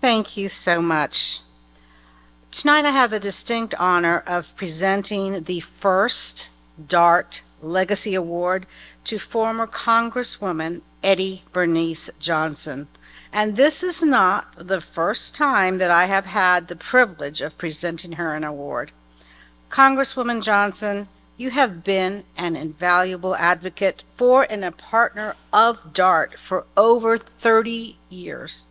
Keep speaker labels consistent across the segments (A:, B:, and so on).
A: Thank you so much. Tonight I have the distinct honor of presenting the first DART Legacy Award to former Congresswoman Eddie Bernice Johnson. And this is not the first time that I have had the privilege of presenting her an award. Congresswoman Johnson, you have been an invaluable advocate for and a partner of DART for over 30 years.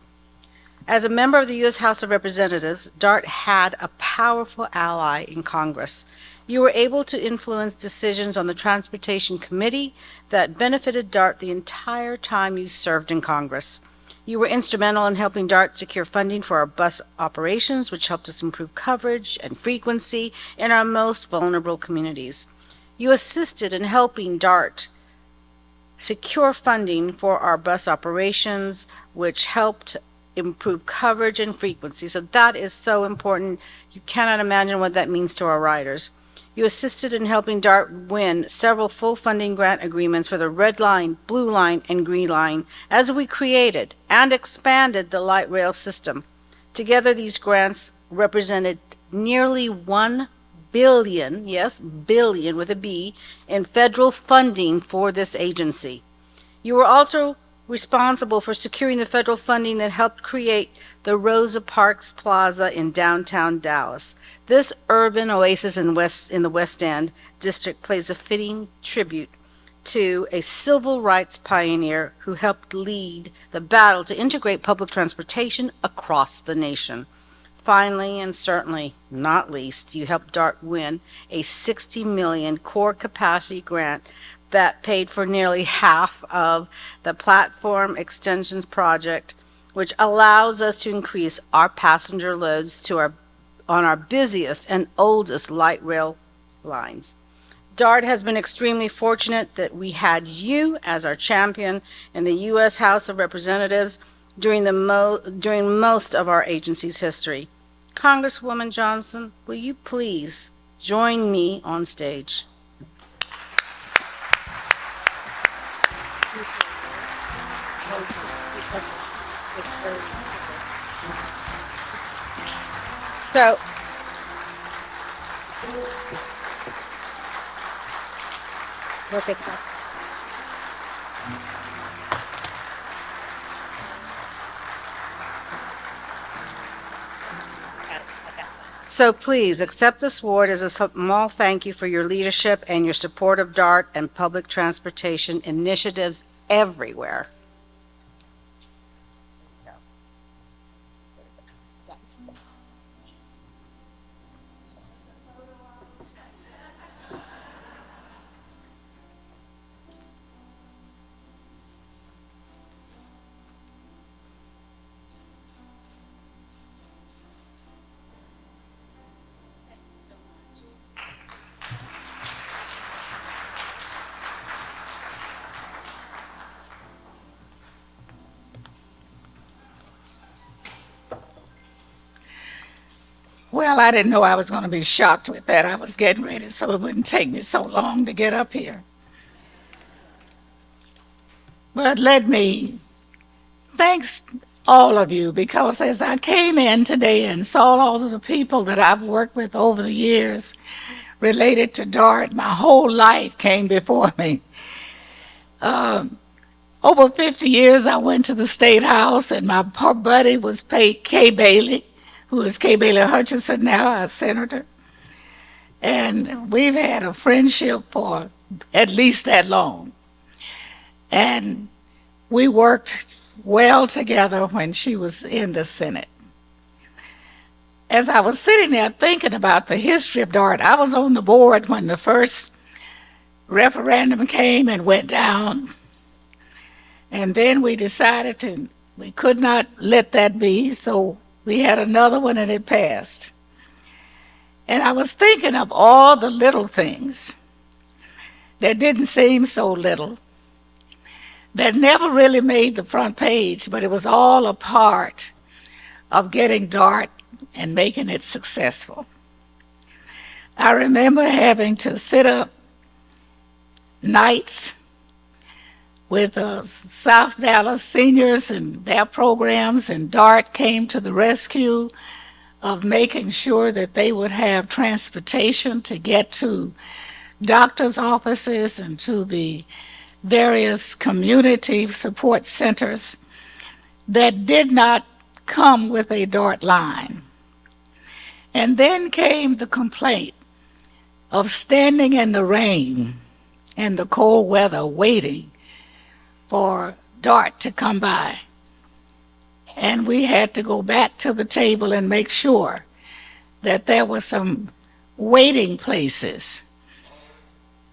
A: As a member of the U.S. House of Representatives, DART had a powerful ally in Congress. You were able to influence decisions on the Transportation Committee that benefited DART the entire time you served in Congress. You were instrumental in helping DART secure funding for our bus operations, which helped us improve coverage and frequency in our most vulnerable communities. You assisted in helping DART secure funding for our bus operations, which helped improve coverage and frequency. So that is so important. You cannot imagine what that means to our riders. You assisted in helping DART win several full funding grant agreements for the Red Line, Blue Line, and Green Line as we created and expanded the light rail system. Together, these grants represented nearly 1 billion, yes, billion with a B, in federal funding for this agency. You were also responsible for securing the federal funding that helped create the Rosa Parks Plaza in downtown Dallas. This urban oasis in the West End district plays a fitting tribute to a civil rights pioneer who helped lead the battle to integrate public transportation across the nation. Finally, and certainly not least, you helped DART win a $60 million core capacity grant that paid for nearly half of the platform extensions project, which allows us to increase our passenger loads on our busiest and oldest light rail lines. DART has been extremely fortunate that we had you as our champion in the U.S. House of Representatives during most of our agency's history. Congresswoman Johnson, will you please join me on stage? So, please accept this award as a small thank you for your leadership and your support of DART and public transportation initiatives everywhere.
B: Well, I didn't know I was going to be shocked with that. I was getting ready so it wouldn't take me so long to get up here. But let me thanks all of you, because as I came in today and saw all of the people that I've worked with over the years related to DART, my whole life came before me. Over 50 years I went to the State House, and my buddy was Kay Bailey, who is Kay Bailey Richardson now, our senator. And we've had a friendship for at least that long. And we worked well together when she was in the Senate. As I was sitting there thinking about the history of DART, I was on the board when the first referendum came and went down. And then we decided we could not let that be, so we had another one and it passed. And I was thinking of all the little things that didn't seem so little, that never really made the front page, but it was all a part of getting DART and making it successful. I remember having to sit up nights with South Dallas seniors and their programs, and DART came to the rescue of making sure that they would have transportation to get to doctors' offices and to the various community support centers that did not come with a DART line. And then came the complaint of standing in the rain and the cold weather waiting for DART to come by. And we had to go back to the table and make sure that there were some waiting places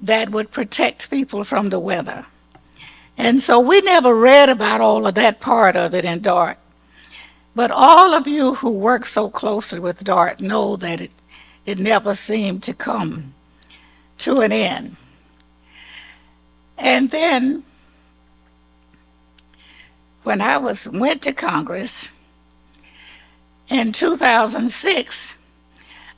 B: that would protect people from the weather. And so we never read about all of that part of it in DART. But all of you who work so closely with DART know that it never seemed to come to an end. And then when I went to Congress in 2006,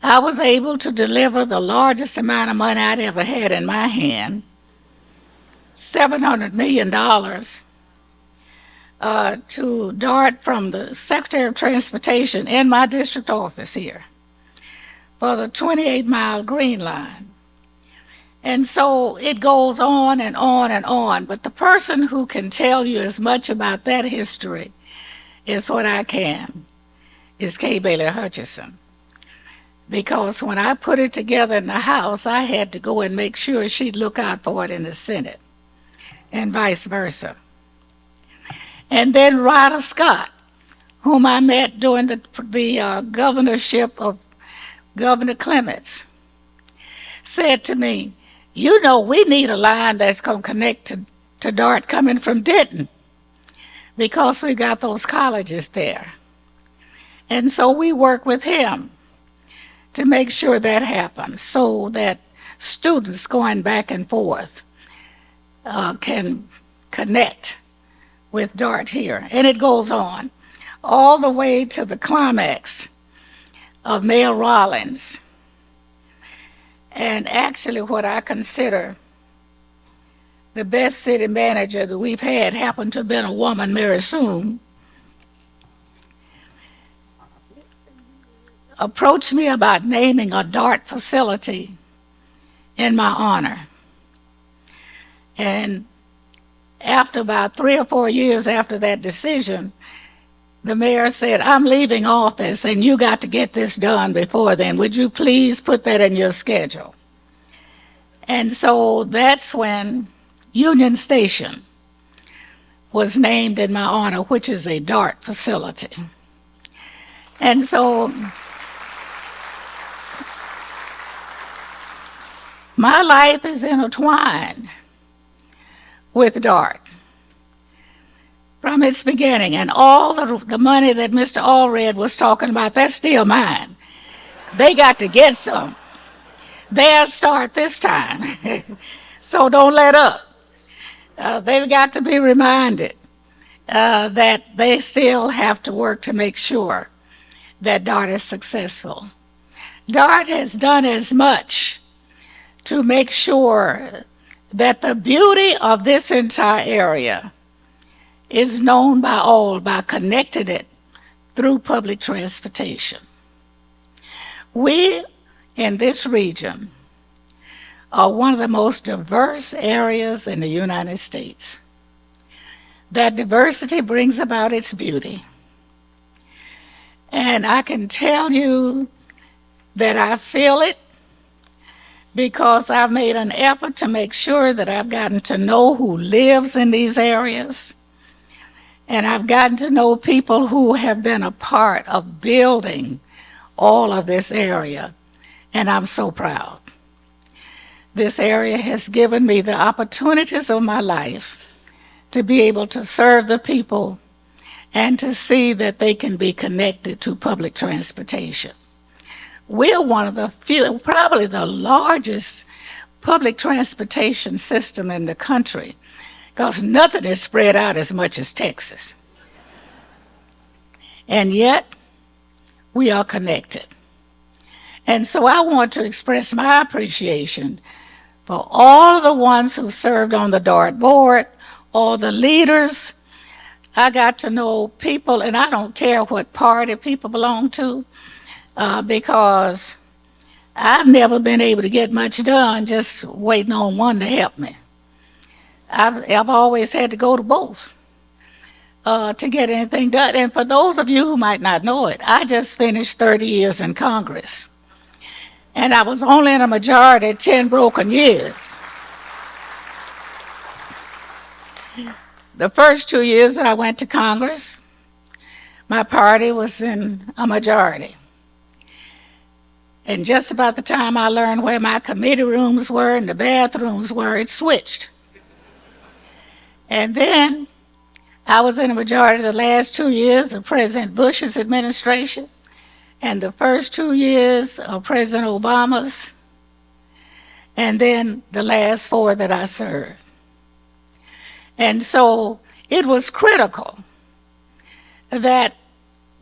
B: I was able to deliver the largest amount of money I'd ever had in my hand, $700 million, to DART from the Secretary of Transportation in my district office here for the 28-mile Green Line. And so it goes on and on and on, but the person who can tell you as much about that history is what I can, is Kay Bailey Hutchison. Because when I put it together in the House, I had to go and make sure she'd look out for it in the Senate, and vice versa. And then Ryder Scott, whom I met during the governorship of Governor Clements, said to me, you know, we need a line that's going to connect to DART coming from Denton because we got those colleges there. And so we work with him to make sure that happens so that students going back and forth can connect with DART here. And it goes on all the way to the climax of Mayor Rollins. And actually what I consider the best city manager that we've had happened to have been a woman, Mary Soon, approached me about naming a DART facility in my honor. And after about 3 or 4 years after that decision, the mayor said, I'm leaving office and you got to get this done before then. Would you please put that in your schedule? And so that's when Union Station was named in my honor, which is a DART facility. And so my life is intertwined with DART from its beginning, and all the money that Mr. Allred was talking about, that's still mine. They got to get some. They'll start this time. So don't let up. They've got to be reminded that they still have to work to make sure that DART is successful. DART has done as much to make sure that the beauty of this entire area is known by all by connecting it through public transportation. We in this region are one of the most diverse areas in the United States. That diversity brings about its beauty. And I can tell you that I feel it because I've made an effort to make sure that I've gotten to know who lives in these areas. And I've gotten to know people who have been a part of building all of this area. And I'm so proud. This area has given me the opportunities of my life to be able to serve the people and to see that they can be connected to public transportation. We're one of the few, probably the largest public transportation system in the country, because nothing is spread out as much as Texas. And yet, we are connected. And so I want to express my appreciation for all of the ones who served on the DART board, or the leaders. I got to know people, and I don't care what party people belong to, because I've never been able to get much done just waiting on one to help me. I've always had to go to both to get anything done. And for those of you who might not know it, I just finished 30 years in Congress. And I was only in a majority 10 broken years. The first 2 years that I went to Congress, my party was in a majority. And just about the time I learned where my committee rooms were and the bathrooms were, it switched. And then I was in a majority the last 2 years of President Bush's administration and the first 2 years of President Obama's, and then the last 4 that I served. And so it was critical that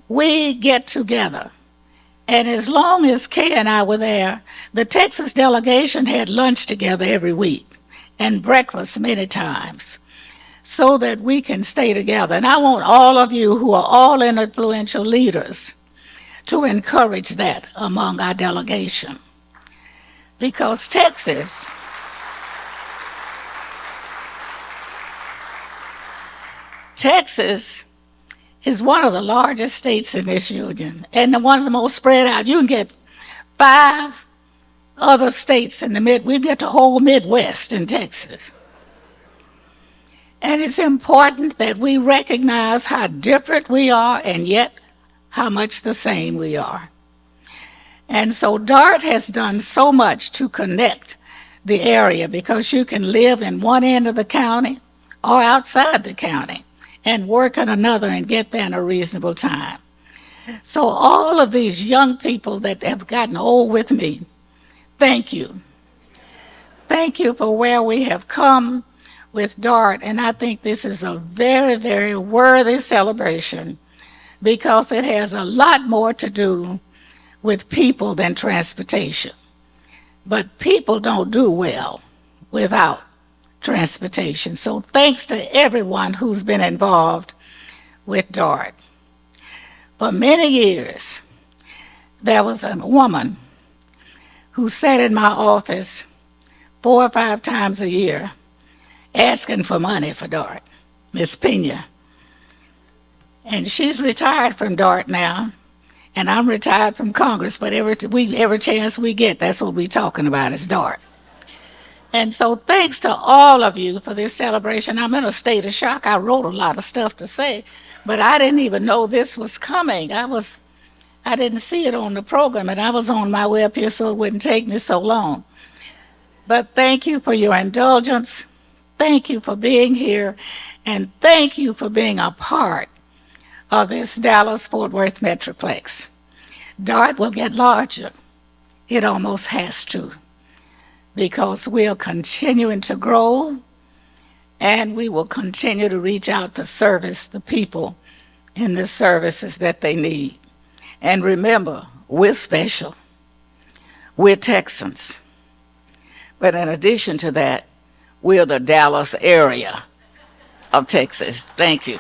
B: we get together. And as long as Kay and I were there, the Texas delegation had lunch together every week and breakfast many times so that we can stay together. And I want all of you who are all influential leaders to encourage that among our delegation. Because Texas is one of the largest states in this union and one of the most spread out. You can get 5 other states in the we get the whole Midwest in Texas. And it's important that we recognize how different we are and yet how much the same we are. And so DART has done so much to connect the area, because you can live in one end of the county or outside the county and work in another and get there in a reasonable time. So all of these young people that have gotten old with me, thank you. Thank you for where we have come with DART, and I think this is a very, very worthy celebration because it has a lot more to do with people than transportation. But people don't do well without transportation. So thanks to everyone who's been involved with DART. For many years, there was a woman who sat in my office 4 or 5 times a year asking for money for DART, Miss Pena. And she's retired from DART now, and I'm retired from Congress, but every chance we get, that's what we're talking about is DART. And so thanks to all of you for this celebration. I'm in a state of shock. I wrote a lot of stuff to say, but I didn't even know this was coming. I didn't see it on the program, and I was on my way up here so it wouldn't take me so long. But thank you for your indulgence. Thank you for being here, and thank you for being a part of this Dallas-Fort Worth Metroplex. DART will get larger. It almost has to, because we are continuing to grow, and we will continue to reach out to service the people in the services that they need. And remember, we're special. We're Texans. But in addition to that, we're the Dallas area of Texas. Thank you.